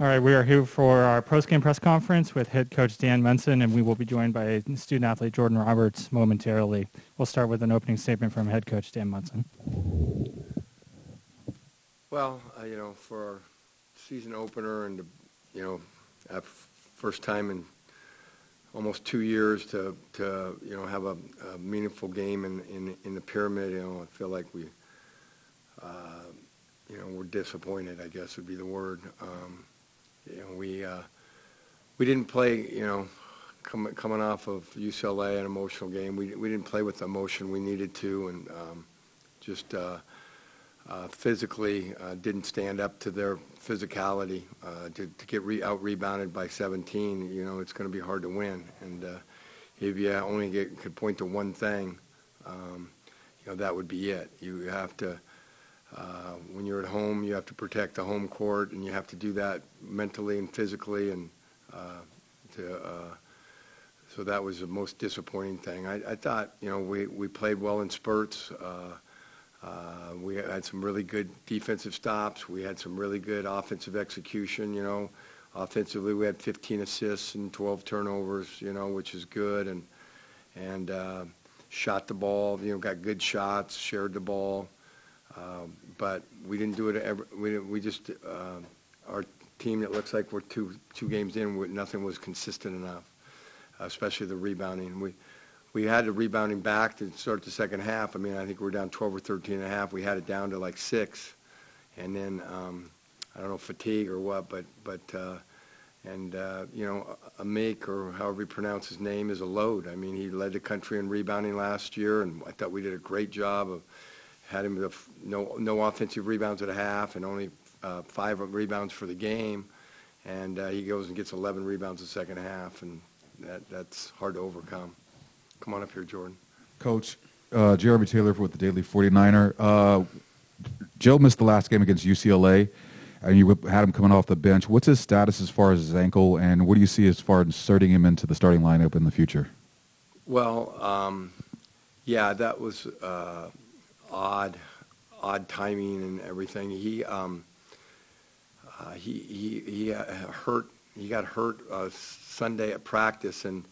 All right, we are here for our post-game press conference with head coach Dan Munson, and we will be joined by student-athlete Jordan Roberts momentarily. We'll start with an opening statement from head coach Dan Munson. Well, for our season opener and, first time in almost 2 years to have a meaningful game in the Pyramid, I feel like we're disappointed, I guess would be the word. We didn't play, coming off of UCLA, an emotional game. We didn't play with the emotion we needed to, and just physically didn't stand up to their physicality. To get out-rebounded by 17, it's going to be hard to win. And if you only could point to one thing, that would be it. You have to. When you're at home, you have to protect the home court, and you have to do that mentally and physically. And so that was the most disappointing thing. I thought, we played well in spurts. We had some really good defensive stops. We had some really good offensive execution. Offensively, we had 15 assists and 12 turnovers, which is good, and shot the ball. Got good shots, shared the ball. But we didn't do it. We just our team that looks like we're two games in, nothing was consistent enough, especially the rebounding. We had the rebounding back to start the second half. I think we were down 12 or 13 and a half. We had it down to like 6, and then I don't know, fatigue or what, but Amik, or however you pronounce his name, is a load. He led the country in rebounding last year, and I thought we did a great job of. Had him with no offensive rebounds at a half and only 5 rebounds for the game, and he goes and gets 11 rebounds the second half, and that's hard to overcome. Come on up here, Jordan. Coach, Jeremy Taylor with the Daily 49er. Joe missed the last game against UCLA, and you had him coming off the bench. What's his status as far as his ankle, and what do you see as far as inserting him into the starting lineup in the future? Well, that was odd timing and everything. He got hurt Sunday at practice, and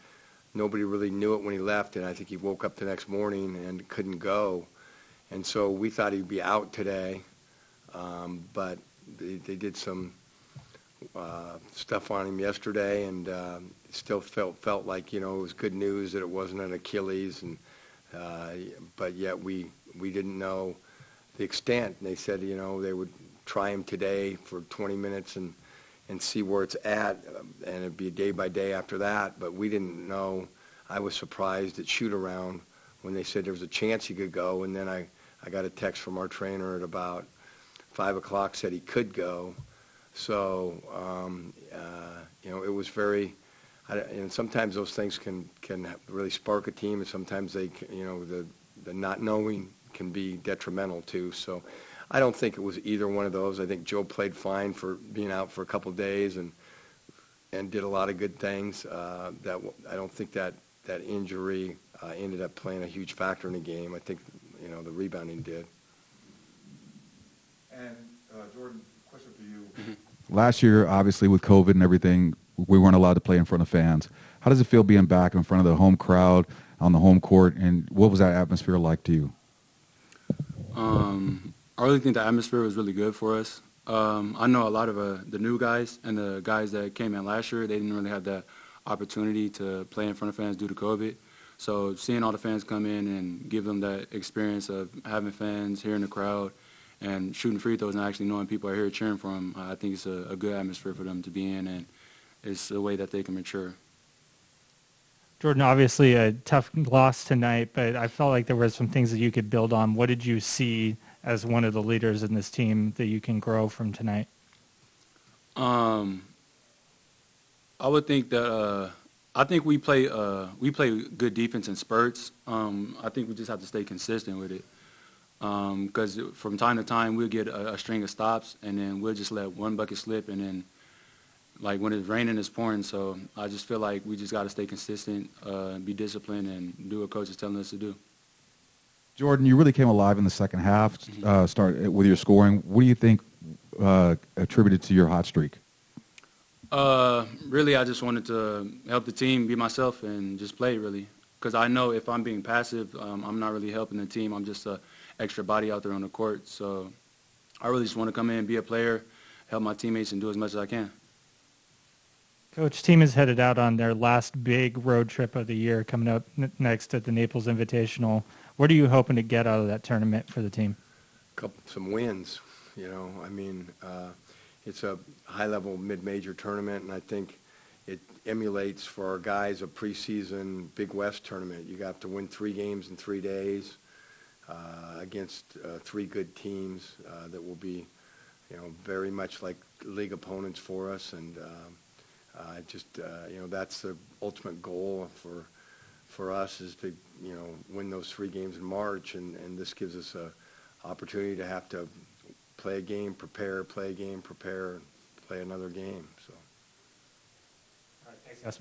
nobody really knew it when he left, and I think he woke up the next morning and couldn't go, and so we thought he'd be out today, but they did some stuff on him yesterday, and still felt like it was good news that it wasn't an Achilles, and but yet we didn't know the extent. And they said, they would try him today for 20 minutes and see where it's at, and it'd be day by day after that. But we didn't know. I was surprised at shoot-around when they said there was a chance he could go, and then I got a text from our trainer at about 5 o'clock, said he could go. So, it was very, and sometimes those things can really spark a team, and sometimes they, the not knowing can be detrimental too. So I don't think it was either one of those. I think Joe played fine for being out for a couple of days and did a lot of good things. I don't think that injury ended up playing a huge factor in the game. I think the rebounding did. And Jordan, question for you. Last year, obviously with COVID and everything, we weren't allowed to play in front of fans. How does it feel being back in front of the home crowd on the home court, and what was that atmosphere like to you? I really think the atmosphere was really good for us. I know a lot of the new guys and the guys that came in last year, they didn't really have that opportunity to play in front of fans due to COVID. So seeing all the fans come in and give them that experience of having fans, hearing the crowd, and shooting free throws and actually knowing people are here cheering for them, I think it's a good atmosphere for them to be in, and it's a way that they can mature. Jordan, obviously a tough loss tonight, but I felt like there were some things that you could build on. What did you see as one of the leaders in this team that you can grow from tonight? I would think that I think we play good defense in spurts. I think we just have to stay consistent with it, because from time to time we'll get a string of stops, and then we'll just let one bucket slip, and then like when it's raining, it's pouring. So I just feel like we just got to stay consistent, be disciplined, and do what coach is telling us to do. Jordan, you really came alive in the second half. Start with your scoring. What do you think attributed to your hot streak? Really, I just wanted to help the team, be myself, and just play, really. Because I know if I'm being passive, I'm not really helping the team. I'm just an extra body out there on the court. So I really just want to come in, be a player, help my teammates, and do as much as I can. Coach, team is headed out on their last big road trip of the year coming up next at the Naples Invitational. What are you hoping to get out of that tournament for the team? Some wins, you know. I mean, it's a high-level mid-major tournament, and I think it emulates for our guys a preseason Big West tournament. You have to win 3 games in 3 days against 3 good teams that will be, you know, very much like league opponents for us, and you know, that's the ultimate goal for us is to, you know, win those 3 games in March, and this gives us a opportunity to have to play a game, prepare, play a game, prepare, play another game. So. All right, thanks, guys.